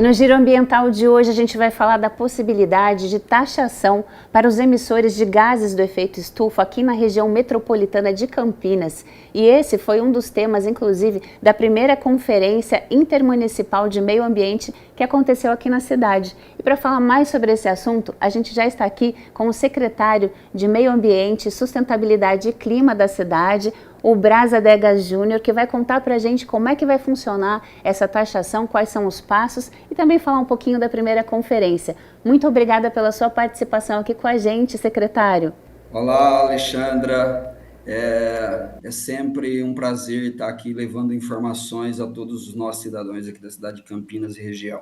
E no Giro Ambiental de hoje a gente vai falar da possibilidade de taxação para os emissores de gases do efeito estufa aqui na região metropolitana de Campinas. E esse foi um dos temas, inclusive, da primeira Conferência Intermunicipal de Meio Ambiente que aconteceu aqui na cidade. E para falar mais sobre esse assunto, a gente já está aqui com o secretário de Meio Ambiente, Sustentabilidade e Clima da cidade, o Braz Adegas Júnior, que vai contar para a gente como é que vai funcionar essa taxação, quais são os passos e também falar um pouquinho da primeira conferência. Muito obrigada pela sua participação aqui com a gente, secretário. Olá, Alexandra. É sempre um prazer estar aqui levando informações a todos os nossos cidadãos aqui da cidade de Campinas e região.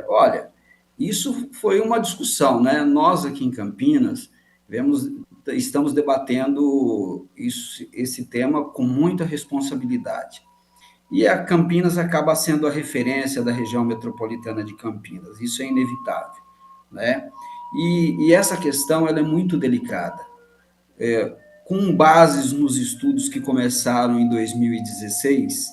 Olha, isso foi uma discussão, né? Nós aqui em Campinas estamos debatendo esse tema com muita responsabilidade. E a Campinas acaba sendo a referência da região metropolitana de Campinas, isso é inevitável, né? E essa questão ela é muito delicada. Com bases nos estudos que começaram em 2016,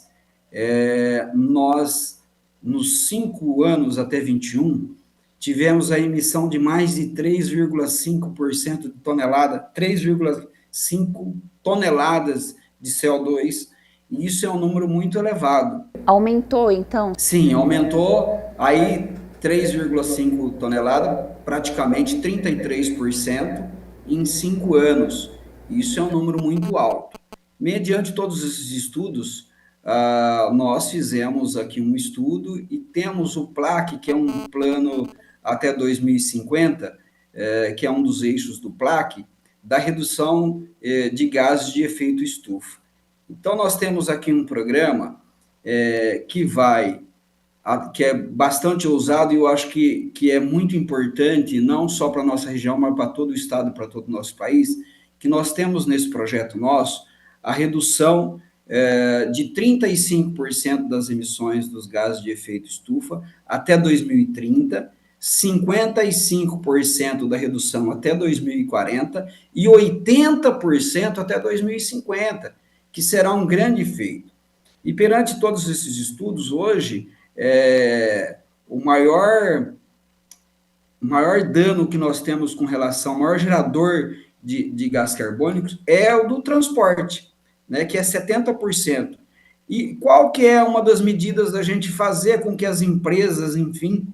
nós, nos 5 anos até 21, tivemos a emissão de mais de 3,5% de tonelada, 3,5 toneladas de CO2, e isso é um número muito elevado. Aumentou, então? Sim, aumentou, aí 3,5 toneladas, praticamente 33% em 5 anos. Isso é um número muito alto. Mediante todos esses estudos, nós fizemos aqui um estudo e temos o PLAC, que é um plano até 2050, que é um dos eixos do PLAC, da redução de gases de efeito estufa. Então, nós temos aqui um programa que é bastante ousado e eu acho que é muito importante, não só para a nossa região, mas para todo o estado, para todo o nosso país, que nós temos nesse projeto nosso a redução de 35% das emissões dos gases de efeito estufa até 2030, 55% da redução até 2040 e 80% até 2050, que será um grande feito. E perante todos esses estudos, hoje, o maior dano que nós temos com relação ao maior gerador de gás carbônico é o do transporte, né, que é 70%. E qual que é uma das medidas da gente fazer com que as empresas, enfim,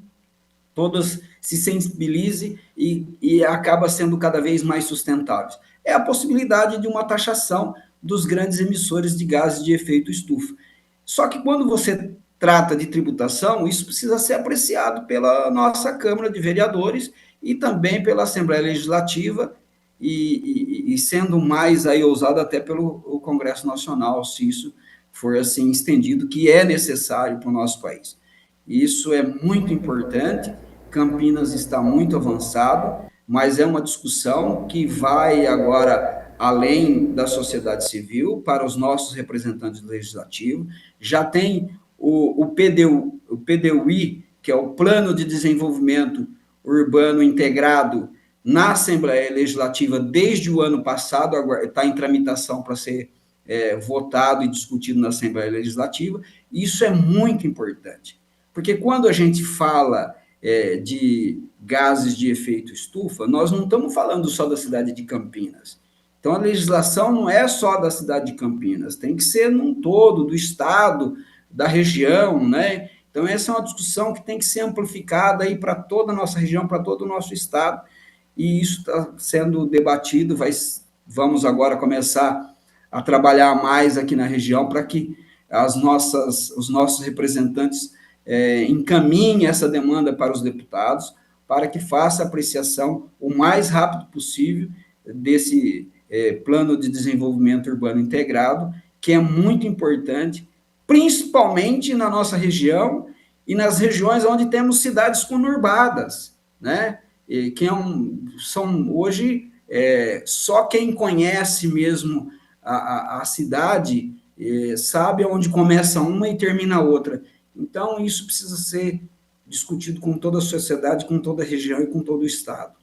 todas se sensibilizem e acaba sendo cada vez mais sustentáveis? É a possibilidade de uma taxação dos grandes emissores de gases de efeito estufa. Só que quando você trata de tributação, isso precisa ser apreciado pela nossa Câmara de Vereadores e também pela Assembleia Legislativa e sendo mais aí ousado até pelo Congresso Nacional, se isso for assim estendido, que é necessário para o nosso país. Isso é muito importante, Campinas está muito avançado, mas é uma discussão que vai agora além da sociedade civil, para os nossos representantes legislativos, já tem o PDUI, que é o Plano de Desenvolvimento Urbano Integrado, na Assembleia Legislativa desde o ano passado, está em tramitação para ser votado e discutido na Assembleia Legislativa. Isso é muito importante, porque quando a gente fala de gases de efeito estufa, nós não estamos falando só da cidade de Campinas. Então, a legislação não é só da cidade de Campinas, tem que ser num todo, do estado, da região, né? Então, essa é uma discussão que tem que ser amplificada aí para toda a nossa região, para todo o nosso estado, e isso está sendo debatido, vamos agora começar a trabalhar mais aqui na região para que os nossos representantes encaminhem essa demanda para os deputados, para que faça a apreciação o mais rápido possível desse Plano de Desenvolvimento Urbano Integrado, que é muito importante, principalmente na nossa região e nas regiões onde temos cidades conurbadas, né? São hoje só quem conhece mesmo a cidade sabe onde começa uma e termina a outra. Então, isso precisa ser discutido com toda a sociedade, com toda a região e com todo o estado.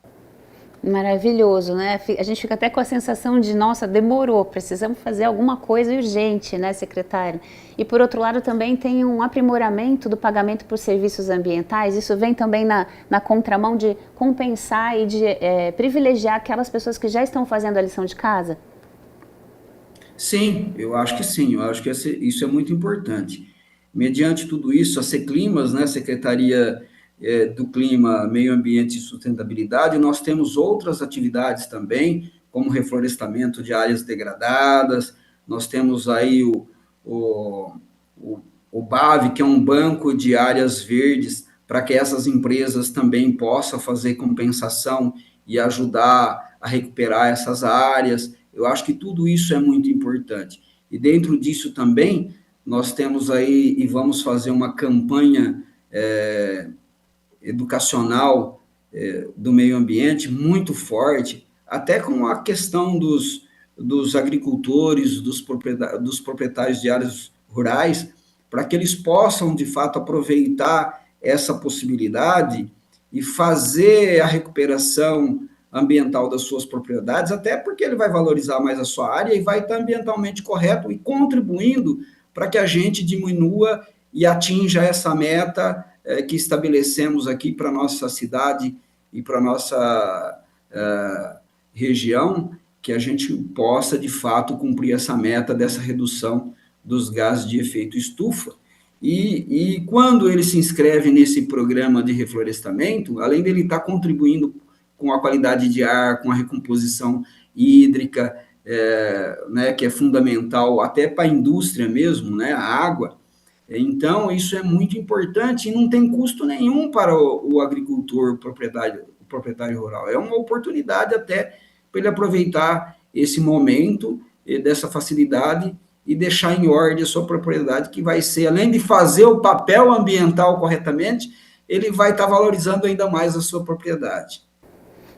Maravilhoso, né? A gente fica até com a sensação de, nossa, demorou, precisamos fazer alguma coisa urgente, né, secretário? E por outro lado também tem um aprimoramento do pagamento por serviços ambientais, isso vem também na contramão de compensar e de privilegiar aquelas pessoas que já estão fazendo a lição de casa? Sim, eu acho que sim, eu acho que isso é muito importante. Mediante tudo isso, a Seclimas, né, Secretaria do Clima, Meio Ambiente e Sustentabilidade, nós temos outras atividades também, como reflorestamento de áreas degradadas, nós temos aí o, o, o BAV, que é um banco de áreas verdes, para que essas empresas também possam fazer compensação e ajudar a recuperar essas áreas. Eu acho que tudo isso é muito importante. E dentro disso também, nós temos aí, e vamos fazer uma campanha educacional do meio ambiente muito forte, até com a questão dos agricultores, dos proprietários de áreas rurais, para que eles possam, de fato, aproveitar essa possibilidade e fazer a recuperação ambiental das suas propriedades, até porque ele vai valorizar mais a sua área e vai estar ambientalmente correto e contribuindo para que a gente diminua e atinja essa meta que estabelecemos aqui para a nossa cidade e para a nossa região, que a gente possa, de fato, cumprir essa meta dessa redução dos gases de efeito estufa. E quando ele se inscreve nesse programa de reflorestamento, além dele estar contribuindo com a qualidade de ar, com a recomposição hídrica, né, que é fundamental até para a indústria mesmo, né, a água. Então, isso é muito importante e não tem custo nenhum para o agricultor, o proprietário rural. É uma oportunidade até para ele aproveitar esse momento dessa facilidade e deixar em ordem a sua propriedade, que vai ser, além de fazer o papel ambiental corretamente, ele vai estar valorizando ainda mais a sua propriedade.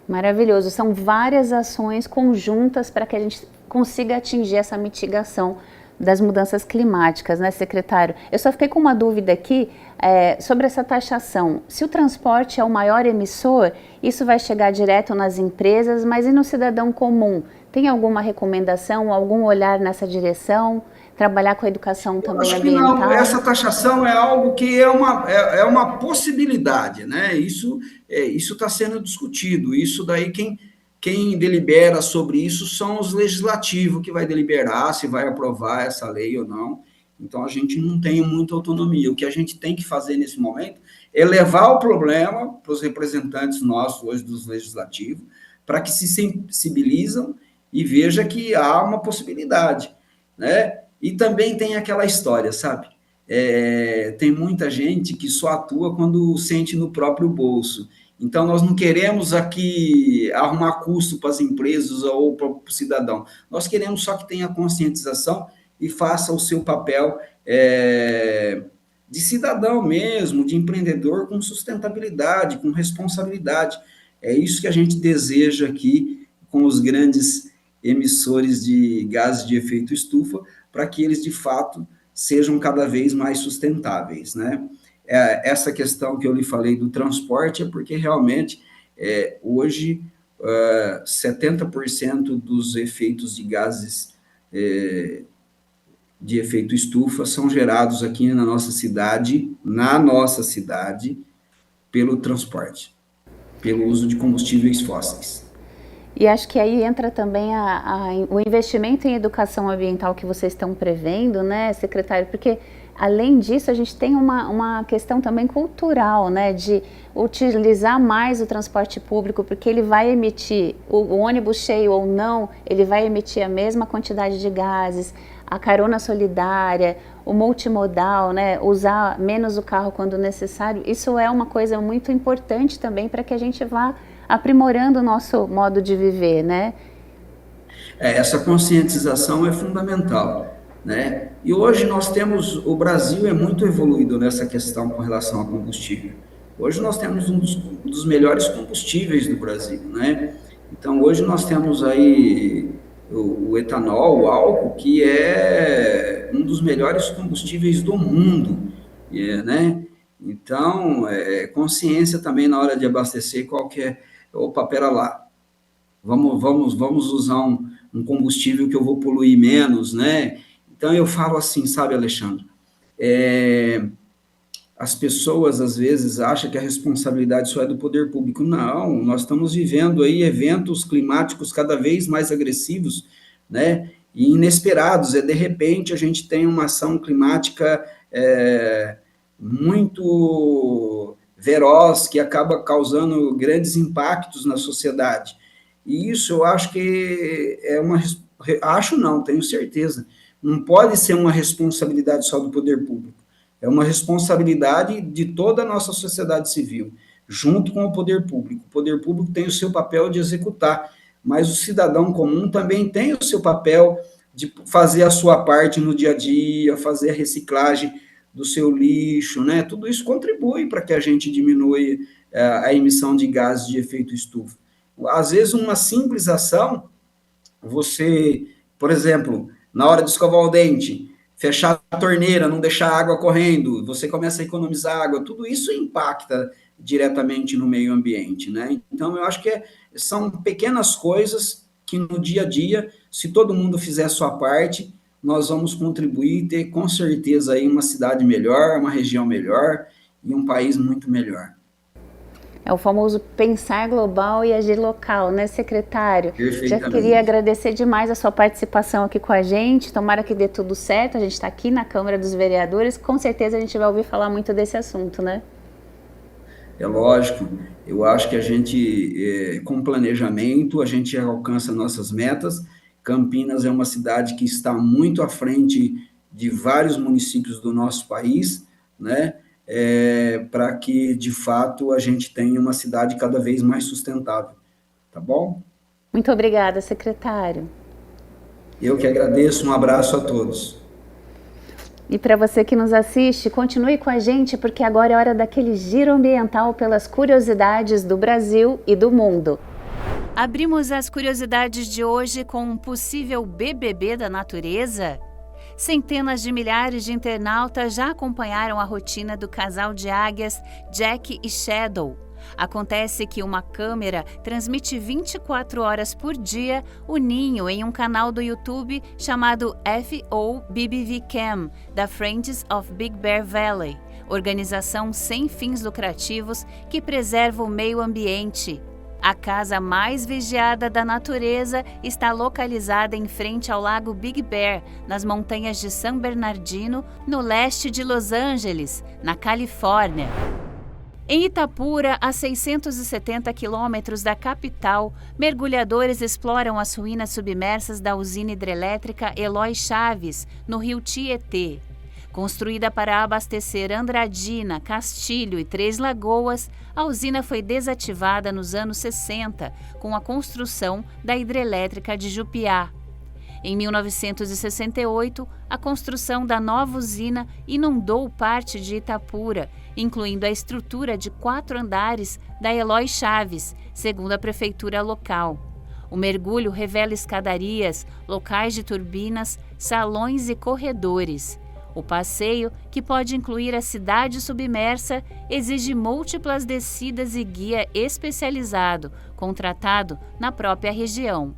Maravilhoso. São várias ações conjuntas para que a gente consiga atingir essa mitigação das mudanças climáticas, né, secretário? Eu só fiquei com uma dúvida aqui sobre essa taxação. Se o transporte é o maior emissor, isso vai chegar direto nas empresas, mas e no cidadão comum? Tem alguma recomendação, algum olhar nessa direção? Trabalhar com a educação também Acho que não, ambiental? essa taxação é algo que é uma possibilidade, né? Isso está sendo discutido. Isso daí, quem delibera sobre isso são os legislativos que vai deliberar se vai aprovar essa lei ou não. Então, a gente não tem muita autonomia. O que a gente tem que fazer nesse momento é levar o problema para os representantes nossos hoje dos legislativos, para que se sensibilizam e veja que há uma possibilidade, né? E também tem aquela história, sabe? Tem muita gente que só atua quando sente no próprio bolso. Então, nós não queremos aqui arrumar custo para as empresas ou para o cidadão. Nós queremos só que tenha conscientização e faça o seu papel de cidadão mesmo, de empreendedor com sustentabilidade, com responsabilidade. É isso que a gente deseja aqui com os grandes emissores de gases de efeito estufa, para que eles, de fato, sejam cada vez mais sustentáveis, né? Essa questão que eu lhe falei do transporte é porque realmente, hoje, 70% dos efeitos de gases de efeito estufa são gerados aqui na nossa cidade, pelo transporte, pelo uso de combustíveis fósseis. E acho que aí entra também o investimento em educação ambiental que vocês estão prevendo, né, secretário? Porque, além disso, a gente tem uma questão também cultural, né, de utilizar mais o transporte público, porque ele vai emitir, o ônibus cheio ou não, ele vai emitir a mesma quantidade de gases, a carona solidária, o multimodal, né, usar menos o carro quando necessário. Isso é uma coisa muito importante também para que a gente vá aprimorando o nosso modo de viver, né? Essa conscientização é fundamental, né? E hoje o Brasil é muito evoluído nessa questão com relação ao combustível. Hoje nós temos um dos melhores combustíveis do Brasil, né? Então hoje nós temos aí o etanol, o álcool, que é um dos melhores combustíveis do mundo, né? Então, consciência também na hora de abastecer, opa, pera lá, vamos usar um combustível que eu vou poluir menos, né? Então eu falo assim, sabe, Alexandre? As pessoas às vezes acham que a responsabilidade só é do poder público. Não, nós estamos vivendo aí eventos climáticos cada vez mais agressivos, né? E inesperados. De repente a gente tem uma ação climática muito veloz que acaba causando grandes impactos na sociedade. E isso eu acho que acho não, tenho certeza. Não pode ser uma responsabilidade só do poder público. É uma responsabilidade de toda a nossa sociedade civil, junto com o poder público. O poder público tem o seu papel de executar, mas o cidadão comum também tem o seu papel de fazer a sua parte no dia a dia, fazer a reciclagem do seu lixo, né? Tudo isso contribui para que a gente diminua a emissão de gases de efeito estufa. Às vezes, uma simples ação, você, por exemplo, na hora de escovar o dente, fechar a torneira, não deixar a água correndo, você começa a economizar água, tudo isso impacta diretamente no meio ambiente, né? Então, eu acho que são pequenas coisas que no dia a dia, se todo mundo fizer a sua parte, nós vamos contribuir e ter com certeza aí uma cidade melhor, uma região melhor e um país muito melhor. É o famoso pensar global e agir local, né, secretário? Já Perfeitamente. queria agradecer demais a sua participação aqui com a gente. Tomara que dê tudo certo. A gente está aqui na Câmara dos Vereadores. Com certeza a gente vai ouvir falar muito desse assunto, né? É lógico, eu acho que a gente, com planejamento, a gente alcança nossas metas. Campinas é uma cidade que está muito à frente de vários municípios do nosso país, né? Para que, de fato, a gente tenha uma cidade cada vez mais sustentável, tá bom? Muito obrigada, secretário. Eu que agradeço, um abraço a todos. E para você que nos assiste, continue com a gente, porque agora é hora daquele giro ambiental pelas curiosidades do Brasil e do mundo. Abrimos as curiosidades de hoje com um possível BBB da natureza. Centenas de milhares de internautas já acompanharam a rotina do casal de águias Jack e Shadow. Acontece que uma câmera transmite 24 horas por dia o ninho em um canal do YouTube chamado FOBBV Cam, da Friends of Big Bear Valley, organização sem fins lucrativos que preserva o meio ambiente. A casa mais vigiada da natureza está localizada em frente ao lago Big Bear, nas montanhas de San Bernardino, no leste de Los Angeles, na Califórnia. Em Itapura, a 670 quilômetros da capital, mergulhadores exploram as ruínas submersas da usina hidrelétrica Eloy Chaves, no rio Tietê. Construída para abastecer Andradina, Castilho e Três Lagoas, a usina foi desativada nos anos 60, com a construção da hidrelétrica de Jupiá. Em 1968, a construção da nova usina inundou parte de Itapura, incluindo a estrutura de 4 andares da Eloy Chaves, segundo a prefeitura local. O mergulho revela escadarias, locais de turbinas, salões e corredores. O passeio, que pode incluir a cidade submersa, exige múltiplas descidas e guia especializado, contratado na própria região.